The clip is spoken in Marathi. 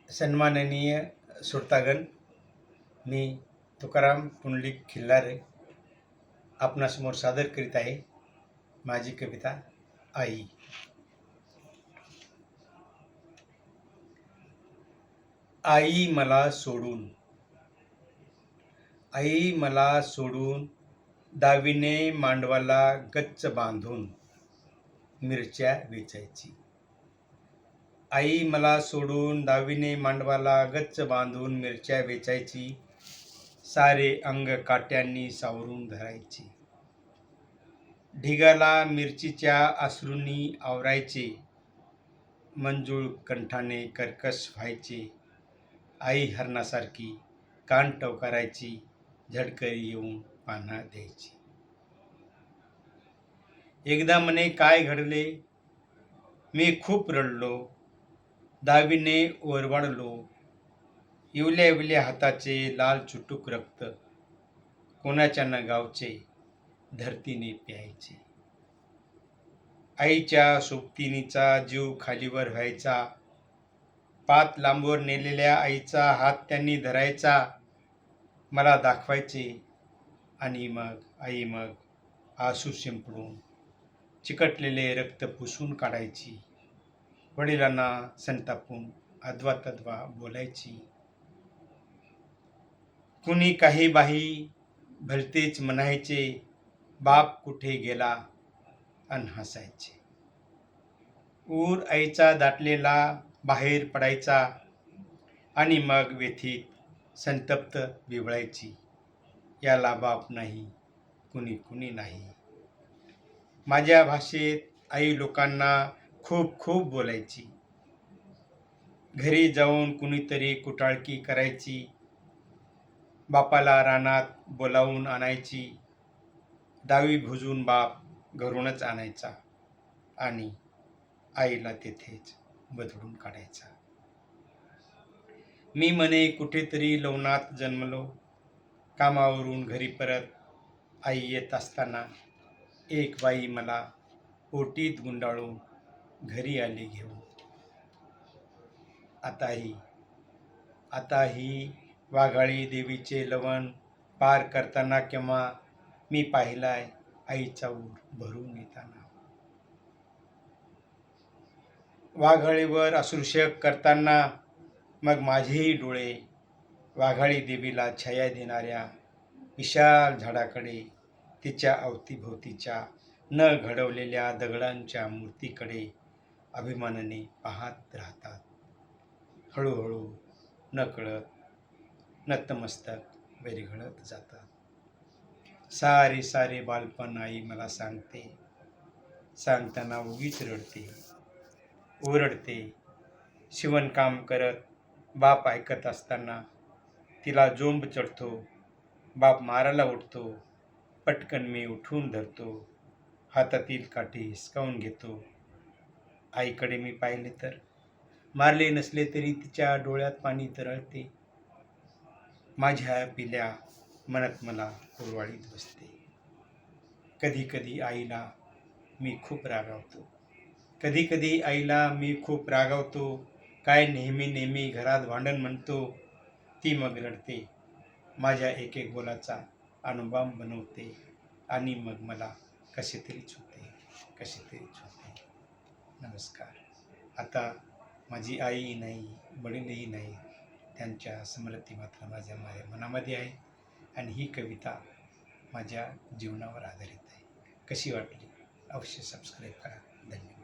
सन्माननीय श्रोतागण, मी तुकाराम पुंडलिक खिल्लारे आपणासमोर सादर करीत आहे माझी कविता आई. आई मला सोडून, आई मला सोडून, दावीने मांडवाला गच्च बांधून मिरच्या वेचायची. आई मला सोडून, दावीने मांडवाला गच्च बांधून मिरच्या वेचायची. सारे अंग काट्यांनी सावरून धरायचे. ढिगाला मिरचीच्या अश्रूंनी आवरायचे. मंजूळ कंठाने कर्कश व्हायचे. आई हरणासारखी कान टवकारायची. झडकरी येऊन पान्हा द्यायची. एकदा म्हणे काय घडले, मी खूप रडलो. दावीने ओरबाडलो. इवल्या इवल्या हाताचे लाल चुटूक रक्त कोणाच्या न गावचे धरतीने प्यायचे. आईच्या सोबतिनीचा जीव खालीवर व्हायचा. पात लांबवर नेलेल्या आईचा हात त्यांनी धरायचा. मला दाखवायचे आणि मग आई मग आसू शिंपडून चिकटलेले रक्त पुसून काढायची. वडिलांना संतापून अद्वा तद्वा बोलायची. कुणी काही बाही भलतेच म्हणायचे. बाप कुठे गेला अन हसायचे. ऊर आईचा दाटलेला बाहेर पडायचा आणि मग व्यथित संतप्त विवळायची. याला बाप नाही, कुणी कुणी नाही. माझ्या भाषेत आई लोकांना खूप खूप बोलायची. घरी जाऊन कुणीतरी कुटाळकी करायची. बापाला रानात बोलावून आणायची. दावी भुजून बाप घरूनच आणायचा आणि आईला तेथेच बदलून काढायचा. मी म्हणे कुठेतरी लवणात जन्मलो. कामावरून घरी परत आई येत असताना एक बाई मला ओटीत गुंडाळून घरी आली घेऊन. आताही वाघाळी देवीचे लवण पार करताना केव्हा मी पाहिलाय आईचा ऊर भरून येताना. वाघाळीवर अश्रुषेक करताना मग माझेही डोळे वाघाळी देवीला छाया देणाऱ्या विशाल झाडाकडे, तिच्या अवतीभोवतीच्या न घडवलेल्या दगडांच्या मूर्तीकडे अभिमानाने पाहत राहतात. हळूहळू नकळत नतमस्तक विरघळत जातात. सारे सारे बालपण आई मला सांगते. सांगताना उगीच रडते, ओरडते. शिवणकाम करत बाप ऐकत असताना तिला जोंब चढतो. बाप मारायला उठतो. पटकन मी उठून धरतो. हातातील काठी हिसकावून घेतो. आईकडे मी पाहिले तर मारले नसले तरी तिच्या डोळ्यात पाणी तरळते. माझ्या पिल्या मनात मला कुरवाळीत बसते. कधी कधी आईला मी खूप रागावतो. कधी आईला मी खूप रागावतो. काय नेहमी घरात भांडण म्हणतो. ती मग रडते. माझ्या एक एक बोलाचा अणुबाम बनवते आणि मग मला कसे तरीच होते. नमस्कार. आता माझी आई नाही, वडीलही नाही. त्यांच्या स्मृती मात्र माझ्या मनामध्ये आहे आणि ही कविता माझ्या जीवनावर आधारित आहे. कशी वाटली अवश्य सबस्क्राईब करा. धन्यवाद.